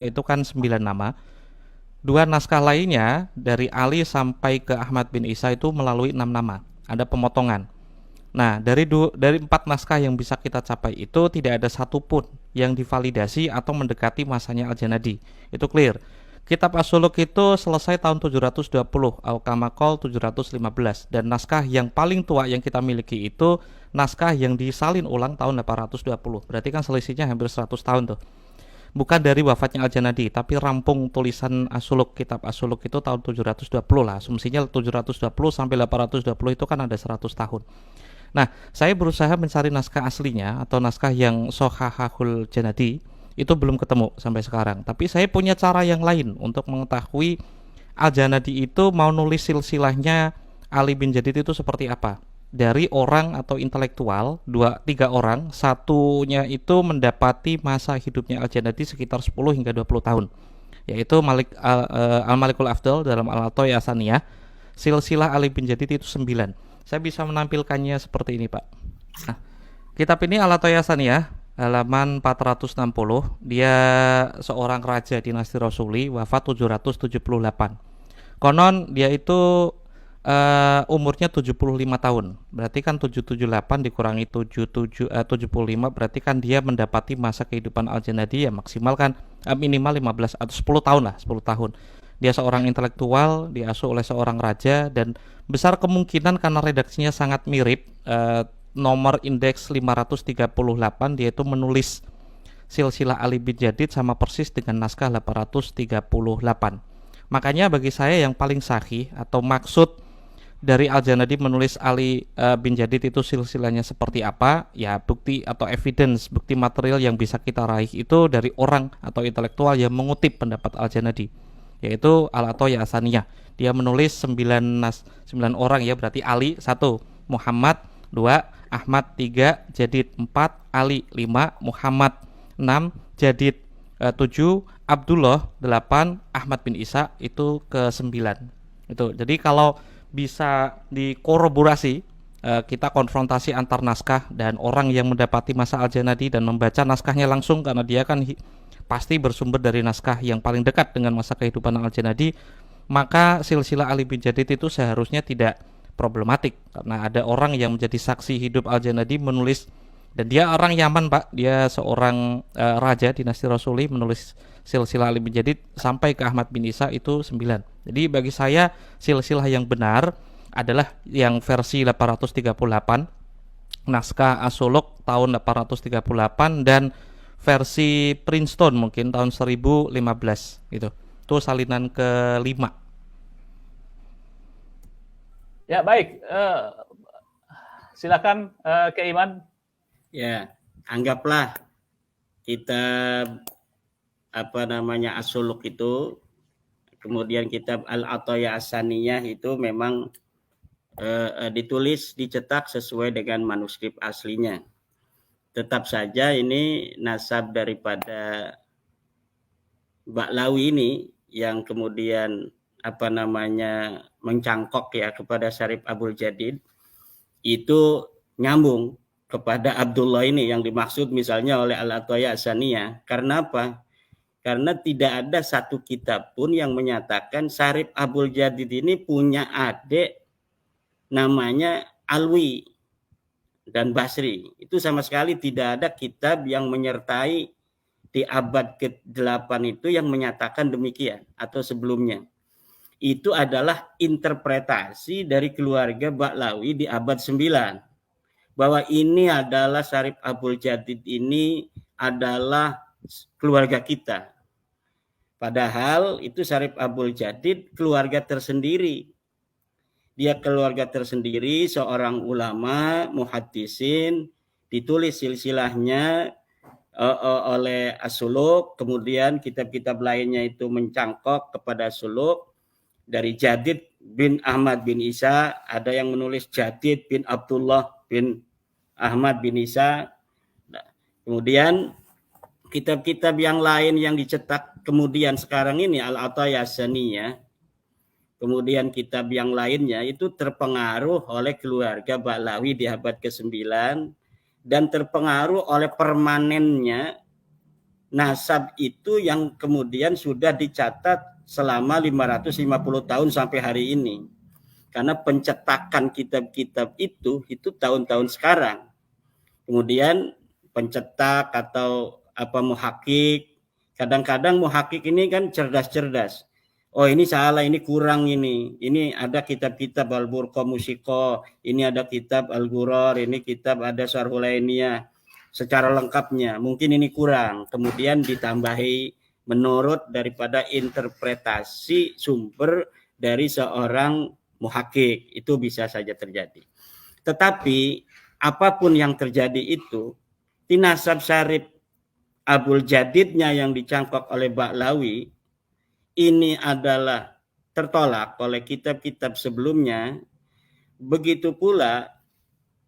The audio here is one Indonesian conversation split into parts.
itu kan 9 nama. Dua naskah lainnya dari Ali sampai ke Ahmad bin Isa itu melalui 6 nama. Ada pemotongan. Nah, dari 4 naskah yang bisa kita capai itu tidak ada satupun yang divalidasi atau mendekati masanya Al-Janadi. Itu clear. Kitab As-Suluk itu selesai tahun 720, Al-Kamakol 715, dan naskah yang paling tua yang kita miliki itu naskah yang disalin ulang tahun 820. Berarti kan selisihnya hampir 100 tahun tuh. Bukan dari wafatnya Al-Janadi, tapi rampung tulisan As-Suluk, kitab As-Suluk itu tahun 720 lah. Asumsinya 720 sampai 820 itu kan ada 100 tahun. Nah, saya berusaha mencari naskah aslinya atau naskah yang Sohahahul Janadi itu belum ketemu sampai sekarang. Tapi saya punya cara yang lain untuk mengetahui Al-Janadi itu mau nulis silsilahnya Ali bin Jadid itu seperti apa. Dari orang atau intelektual, tiga orang, satunya itu mendapati masa hidupnya Al-Janadi sekitar 10 hingga 20 tahun. Yaitu Al-Malikul Afdal dalam Al-Atoy Asaniyah. Silsilah Ali bin Jadid itu 9. Saya bisa menampilkannya seperti ini, Pak. Nah, kitab ini Al-Atoy Asaniyah, halaman 460. Dia seorang raja dinasti Rasuli, wafat 778. Konon dia itu umurnya 75 tahun. Berarti kan 778 dikurangi 75, berarti kan dia mendapati masa kehidupan Al-Janadi ya maksimal kan minimal 15 atau 10 tahun lah, 10 tahun. Dia seorang intelektual, diasuh oleh seorang raja, dan besar kemungkinan karena redaksinya sangat mirip, nomor indeks 538 dia itu menulis silsilah Ali bin Jadid sama persis dengan naskah 838. Makanya bagi saya yang paling sahih atau maksud dari Al-Janadi menulis Ali bin Jadid itu silsilahnya seperti apa, ya bukti atau evidence, bukti material yang bisa kita raih itu dari orang atau intelektual yang mengutip pendapat Al-Janadi, yaitu Al-Atoya Asaniyah. Dia menulis 9 orang ya, berarti Ali 1, Muhammad 2, Ahmad 3, Jadid 4, Ali 5, Muhammad 6, Jadid 7, Abdullah 8, Ahmad bin Isa itu ke 9. Itu. Jadi kalau bisa dikoroborasi, kita konfrontasi antar naskah dan orang yang mendapati masa Al-Janadi dan membaca naskahnya langsung, karena dia kan pasti bersumber dari naskah yang paling dekat dengan masa kehidupan Al-Janadi, maka silsilah Ali bin Jadid itu seharusnya tidak problematik karena ada orang yang menjadi saksi hidup Al-Janadi menulis. Dan dia orang Yaman, Pak. Dia seorang raja dinasti Rasuli, menulis silsilah Ali bin Jadid sampai ke Ahmad bin Isa itu 9. Jadi bagi saya silsilah yang benar adalah yang versi 838, naskah As-Suluk tahun 838, dan versi Princeton mungkin tahun 1015 gitu. Itu salinan kelima. Ya, baik. Silakan ke Iman. Ya, anggaplah kita As-Suluk itu, kemudian kitab Al-Atoya Asaniyah itu memang ditulis, dicetak sesuai dengan manuskrip aslinya. Tetap saja ini nasab daripada Ba'lawi ini yang kemudian mencangkok ya kepada Syarif Abul Jadid itu nyambung kepada Abdullah ini yang dimaksud misalnya oleh Al-Atoya Asaniyah. Karena apa? Karena tidak ada satu kitab pun yang menyatakan Syarif Abul Jadid ini punya adik namanya Alwi dan Basri. Itu sama sekali tidak ada kitab yang menyertai di abad ke-8 itu yang menyatakan demikian atau sebelumnya. Itu adalah interpretasi dari keluarga Ba'lawi di abad 9. Bahwa ini adalah Syarif Abul Jadid ini adalah keluarga kita. Padahal itu Syarif Abul Jadid keluarga tersendiri. Dia keluarga tersendiri, seorang ulama, muhaddisin, ditulis silsilahnya oleh As-Suluk, kemudian kitab-kitab lainnya itu mencangkok kepada As-Suluk. Dari Jadid bin Ahmad bin Isa, ada yang menulis Jadid bin Abdullah bin Ahmad bin Isa. Nah, kemudian kitab-kitab yang lain yang dicetak kemudian sekarang ini Al-Atoya Asaniyah, kemudian kitab yang lainnya itu terpengaruh oleh keluarga Ba'lawi di abad ke-9 dan terpengaruh oleh permanennya nasab itu yang kemudian sudah dicatat selama 550 tahun sampai hari ini. Karena pencetakan kitab-kitab itu tahun-tahun sekarang. Kemudian pencetak atau muhakik, kadang-kadang muhakik ini kan cerdas-cerdas. Oh ini salah, ini kurang ini. Ini ada kitab-kitab Al-Burqa Musiko, ini ada kitab Al-Ghuror, ini kitab ada Syarhulainiyah. Secara lengkapnya, mungkin ini kurang. Kemudian ditambahi menurut daripada interpretasi sumber dari seorang muhakik. Itu bisa saja terjadi. Tetapi apapun yang terjadi itu, di nasab syarif Abul Jadidnya yang dicangkok oleh Ba'lawi, ini adalah tertolak oleh kitab-kitab sebelumnya. Begitu pula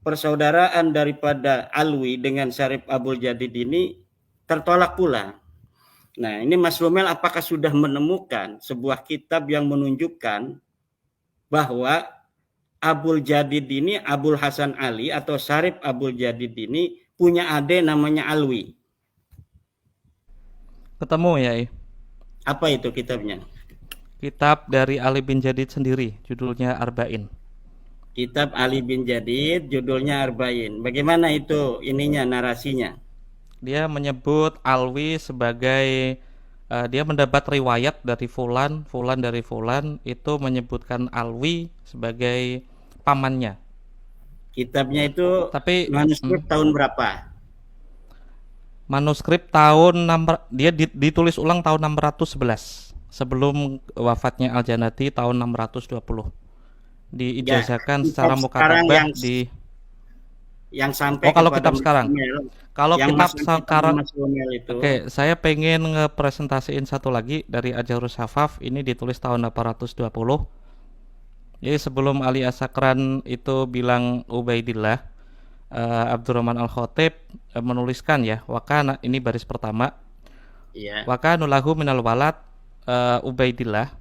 persaudaraan daripada Alwi dengan syarif Abul Jadid ini tertolak pula. Nah, ini Mas Romel apakah sudah menemukan sebuah kitab yang menunjukkan bahwa Abul Jadid ini, Abul Hasan Ali atau Syarif Abul Jadid ini punya adik namanya Alwi? Ketemu ya, Apa itu kitabnya? kitab dari Ali bin Jadid sendiri, judulnya Arba'in. Kitab Ali bin Jadid, judulnya Arba'in. Bagaimana itu ininya, narasinya? Dia menyebut Alwi sebagai dia mendapat riwayat dari Fulan, Fulan dari Fulan, itu menyebutkan Alwi sebagai pamannya. Kitabnya itu Tapi manuskrip tahun berapa? manuskrip tahun dia ditulis ulang tahun 611 sebelum wafatnya Al-Janati tahun 620. Diijazahkan secara mukatabah di yang sampai kalau kepada kitab sekarang. Kalau yang kitab sekarang, Mas Romel itu. oke, saya pengen ngepresentasiin satu lagi dari Ajarus Safaf. Ini ditulis tahun 820. Jadi sebelum Ali As-Sakran itu bilang Ubaidillah, Abdurrahman Al-Khatib menuliskan ya, wakana, ini baris pertama. Iya. Wakanu lahu minal walad Ubaidullah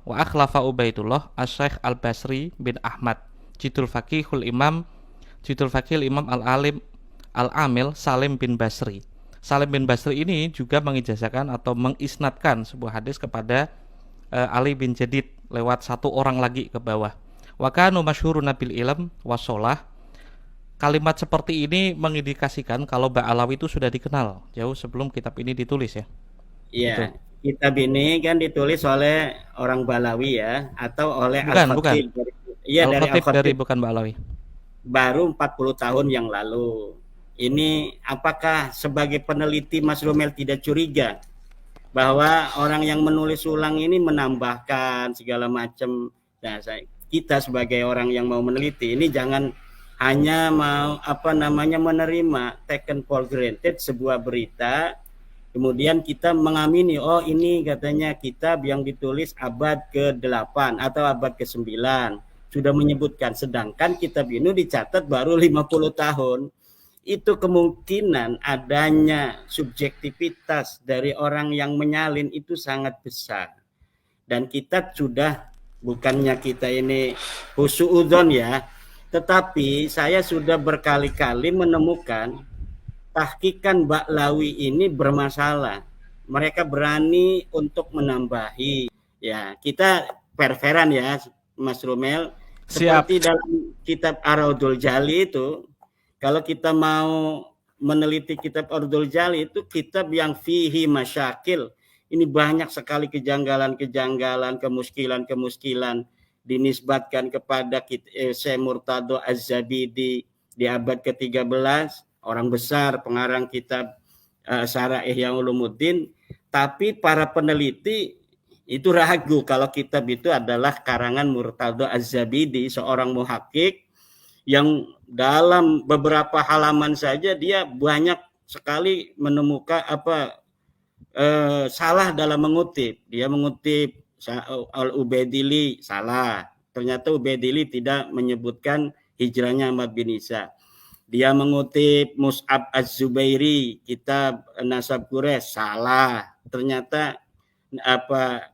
wa akhlafa Ubaidullah Asy-Syaikh Al-Basri bin Ahmad Jidul Faqihul Imam Al-Alim Al-Amil Salim bin Basri. Salim bin Basri ini juga mengijazahkan atau mengisnadkan sebuah hadis kepada Ali bin Jadid lewat satu orang lagi ke bawah. Wa kanu masyhurun bil ilm wasolah. Kalimat seperti ini mengindikasikan kalau Ba'alawi itu sudah dikenal jauh sebelum kitab ini ditulis ya. Iya. Kitab ini kan ditulis oleh orang Balawi ya, atau oleh Al-Khatib. Iya, dari Al-Khatib dari Al-Khatib. bukan Ba'alawi. Baru 40 tahun yang lalu. Ini apakah sebagai peneliti Mas Romel tidak curiga bahwa orang yang menulis ulang ini menambahkan segala macam? Nah, kita sebagai orang yang mau meneliti ini jangan hanya mau menerima taken for granted sebuah berita, kemudian kita mengamini, oh ini katanya kitab yang ditulis abad ke-8 atau abad ke-9 sudah menyebutkan, sedangkan kitab ini dicatat baru 50 tahun. Itu kemungkinan adanya subjektivitas dari orang yang menyalin itu sangat besar. Dan kita sudah, bukannya kita ini husuudzon ya, tetapi saya sudah berkali-kali menemukan tahqiqan Ba'lawi ini bermasalah. Mereka berani untuk menambahi. Ya, kita perveran ya, Mas Romel. Seperti dalam kitab Ar-Raudul Jali itu, kalau kita mau meneliti kitab Ar-Raudul Jali itu kitab yang fihi masyakil. Ini banyak sekali kejanggalan-kejanggalan, kemuskilan-kemuskilan dinisbatkan kepada Syekh Murtado Az-Zabidi di abad ke-13, orang besar pengarang kitab Syarah Ihya Ulumuddin, tapi para peneliti itu ragu kalau kitab itu adalah karangan Murtado Az-Zabidi, seorang muhakik yang dalam beberapa halaman saja dia banyak sekali menemukan salah dalam mengutip. Dia mengutip Al-Ubaidili salah. Ternyata Ubaidili tidak menyebutkan hijrahnya Ahmad bin Isa. Dia mengutip Mus'ab Az-Zubairi, kitab Nasab Quraisy, salah. Ternyata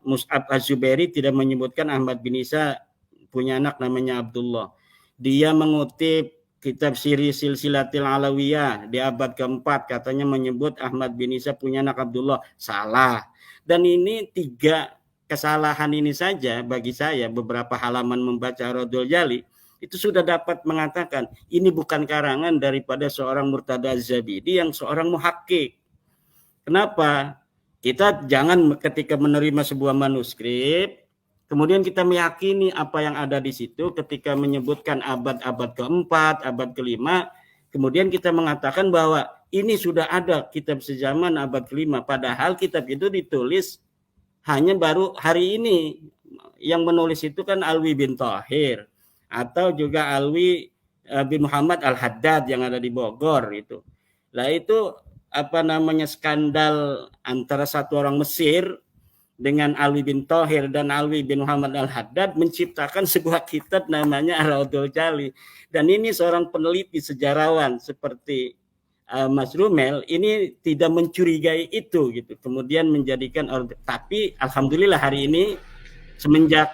Mus'ab Az-Zubairi tidak menyebutkan Ahmad bin Isa punya anak namanya Abdullah. Dia mengutip kitab Siri Silsilatil Alawiyah di abad keempat katanya menyebut Ahmad bin Isa punya anak Abdullah. Salah. Dan ini 3 kesalahan ini saja bagi saya, beberapa halaman membaca Raudhul Jali itu sudah dapat mengatakan ini bukan karangan daripada seorang Murtada Az-Zabidi yang seorang muhakkik. Kenapa? Kita jangan ketika menerima sebuah manuskrip kemudian kita meyakini apa yang ada di situ ketika menyebutkan abad keempat, abad kelima, kemudian kita mengatakan bahwa ini sudah ada kitab sejaman abad kelima, padahal kitab itu ditulis hanya baru hari ini. Yang menulis itu kan Alwi bin Thahir atau juga Alwi bin Muhammad Al-Haddad yang ada di Bogor itu. Lah itu skandal antara satu orang Mesir dengan Alwi bin Thahir dan Alwi bin Muhammad Al-Haddad menciptakan sebuah kitab namanya Raudhul Jali. Dan ini seorang peneliti sejarawan seperti Mas Rumel ini tidak mencurigai itu gitu. Kemudian menjadikan tapi alhamdulillah hari ini semenjak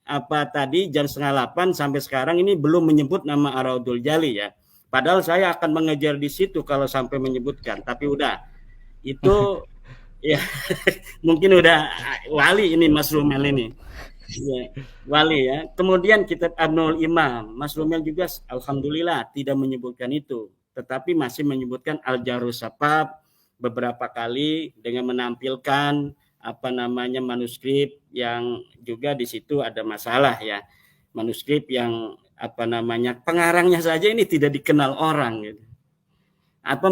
jam 7:30 sampai sekarang ini belum menyebut nama Raudhul Jali ya. Padahal saya akan mengejar di situ kalau sampai menyebutkan, tapi udah itu ya mungkin udah wali ini Mas Rumel ini. Ya, wali ya. Kemudian kitab Abnul Imam, Mas Rumel juga alhamdulillah tidak menyebutkan itu, tetapi masih menyebutkan Al-Jarus Sabab beberapa kali dengan menampilkan manuskrip yang juga di situ ada masalah ya. Manuskrip yang pengarangnya saja ini tidak dikenal orang gitu.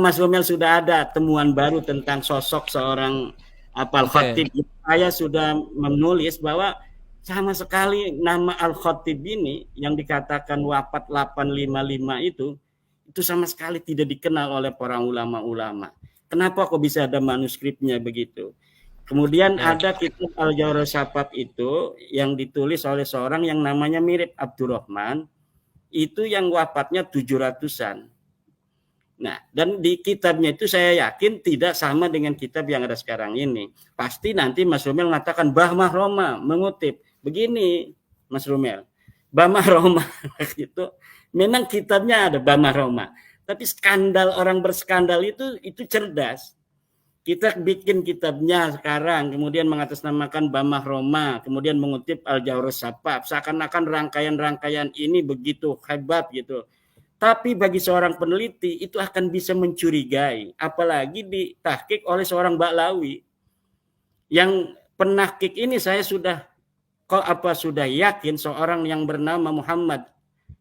Mas Romel sudah ada temuan baru tentang sosok seorang Al-Khatib. Saya sudah menulis bahwa sama sekali nama Al-Khatib ini yang dikatakan wafat 855 itu sama sekali tidak dikenal oleh para ulama-ulama. Kenapa kok bisa ada manuskripnya begitu? Kemudian ada kitab Al-Jarus Sabab itu yang ditulis oleh seorang yang namanya Mirip Abdurrahman, itu yang wafatnya 700-an. Nah, dan di kitabnya itu saya yakin tidak sama dengan kitab yang ada sekarang ini. Pasti nanti Mas Rumel mengatakan Bahmah Roma mengutip. Begini Mas Rumel, Bahmah Roma itu memang kitabnya ada Bahmah Roma. Tapi skandal, orang berskandal itu cerdas. Kita bikin kitabnya sekarang, kemudian mengatasnamakan Bahmah Roma, kemudian mengutip Al-Jarus Sabab. Seakan-akan rangkaian-rangkaian ini begitu hebat gitu. Tapi bagi seorang peneliti itu akan bisa mencurigai, apalagi ditahqiq oleh seorang Ba'lawi. Yang penahqiq ini saya sudah yakin seorang yang bernama Muhammad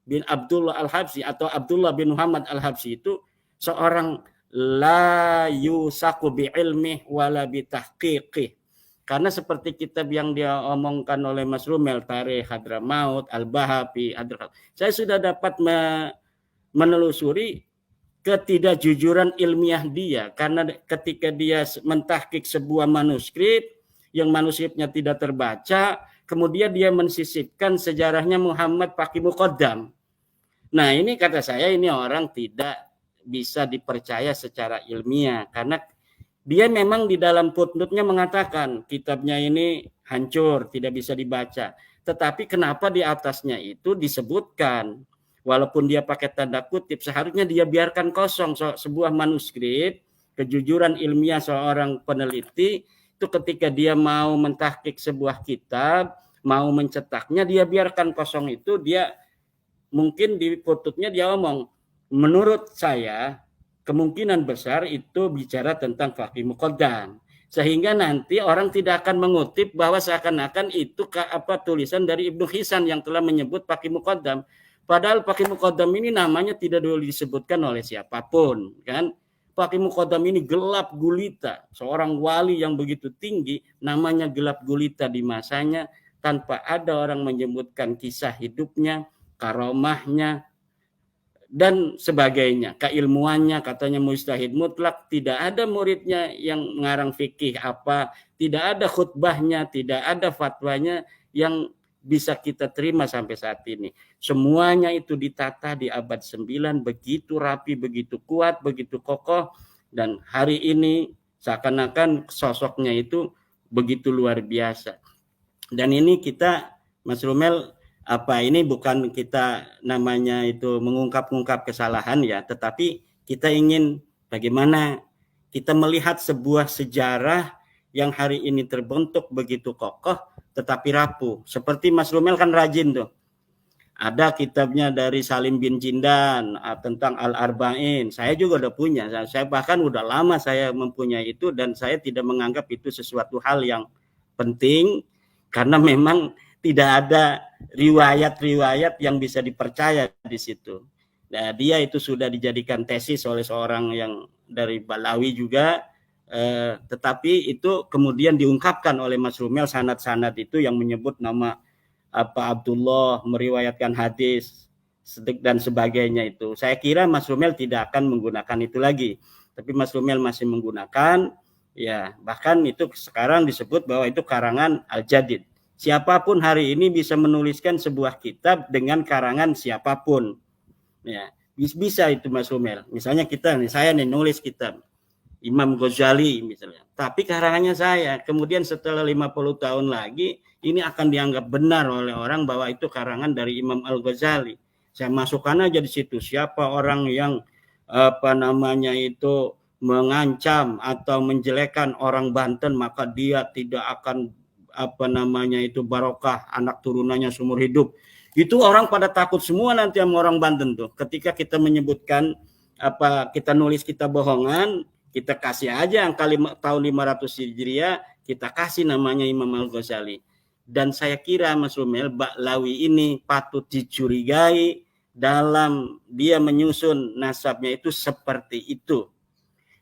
bin Abdullah Al-Habsyi atau Abdullah bin Muhammad Al-Habsyi itu seorang la yusaku bi ilmih wala bi tahqiqih. Karena seperti kitab yang dia omongkan oleh Mas Rumel, Tarikh Hadramaut, Al-Bahapi, saya sudah dapat menelusuri ketidakjujuran ilmiah dia. Karena ketika dia mentahqiq sebuah manuskrip, yang manuskripnya tidak terbaca, kemudian dia mensisipkan sejarahnya Muhammad pakai muqaddam. Nah ini kata saya ini orang tidak bisa dipercaya secara ilmiah karena dia memang di dalam footnote-nya mengatakan kitabnya ini hancur, tidak bisa dibaca. Tetapi kenapa di atasnya itu disebutkan walaupun dia pakai tanda kutip seharusnya dia biarkan kosong sebuah manuskrip kejujuran ilmiah seorang peneliti itu ketika dia mau mentahqiq sebuah kitab, mau mencetaknya dia biarkan kosong itu dia mungkin di footnote-nya dia omong menurut saya kemungkinan besar itu bicara tentang faqih muqaddam sehingga nanti orang tidak akan mengutip bahwa seakan-akan itu tulisan dari Ibnu Hisan yang telah menyebut faqih muqaddam padahal faqih muqaddam ini namanya tidak dulu disebutkan oleh siapapun kan. Faqih muqaddam ini gelap gulita, seorang wali yang begitu tinggi namanya gelap gulita di masanya tanpa ada orang menyebutkan kisah hidupnya, karomahnya dan sebagainya, keilmuannya katanya mujtahid mutlak, tidak ada muridnya yang mengarang fikih tidak ada khutbahnya, tidak ada fatwanya yang bisa kita terima sampai saat ini. Semuanya itu ditata di abad 9 begitu rapi, begitu kuat, begitu kokoh dan hari ini seakan-akan sosoknya itu begitu luar biasa. Dan ini kita Mas Rumel ini bukan kita namanya itu mengungkap-ungkap kesalahan ya, tetapi kita ingin bagaimana kita melihat sebuah sejarah yang hari ini terbentuk begitu kokoh tetapi rapuh. Seperti Mas Rumel kan rajin tuh. Ada kitabnya dari Salim bin Jindan tentang Al-Arba'in. Saya juga udah punya. Saya bahkan udah lama saya mempunyai itu dan saya tidak menganggap itu sesuatu hal yang penting karena memang tidak ada riwayat-riwayat yang bisa dipercaya di situ. Nah, dia itu sudah dijadikan tesis oleh seorang yang dari Balawi juga, tetapi itu kemudian diungkapkan oleh Mas Rumel sanad-sanad itu yang menyebut nama Abdullah meriwayatkan hadis dan sebagainya itu. Saya kira Mas Rumel tidak akan menggunakan itu lagi, tapi Mas Rumel masih menggunakan, ya bahkan itu sekarang disebut bahwa itu karangan Al-Jadid. Siapapun hari ini bisa menuliskan sebuah kitab dengan karangan siapapun. Ya, bisa itu Mas Rumel. Misalnya saya nulis kitab Imam Ghazali misalnya. Tapi karangannya saya. Kemudian setelah 50 tahun lagi ini akan dianggap benar oleh orang bahwa itu karangan dari Imam Al-Ghazali. Saya masukkan aja di situ siapa orang yang mengancam atau menjelekkan orang Banten, maka dia tidak akan barokah anak turunannya seumur hidup. Itu orang pada takut semua nanti sama orang Banten tuh. Ketika kita menyebutkan kita nulis kita bohongan, kita kasih aja angka tahun 500 Hijriah, kita kasih namanya Imam Al-Ghazali. Dan saya kira Mas Rumel, Ba'lawi ini patut dicurigai dalam dia menyusun nasabnya itu seperti itu.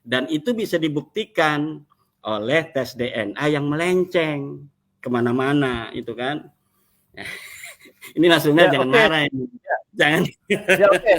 Dan itu bisa dibuktikan oleh tes DNA yang melenceng kemana-mana, itu kan. Ini Mas Rumel jangan marah ini. Jangan. Ya, oke.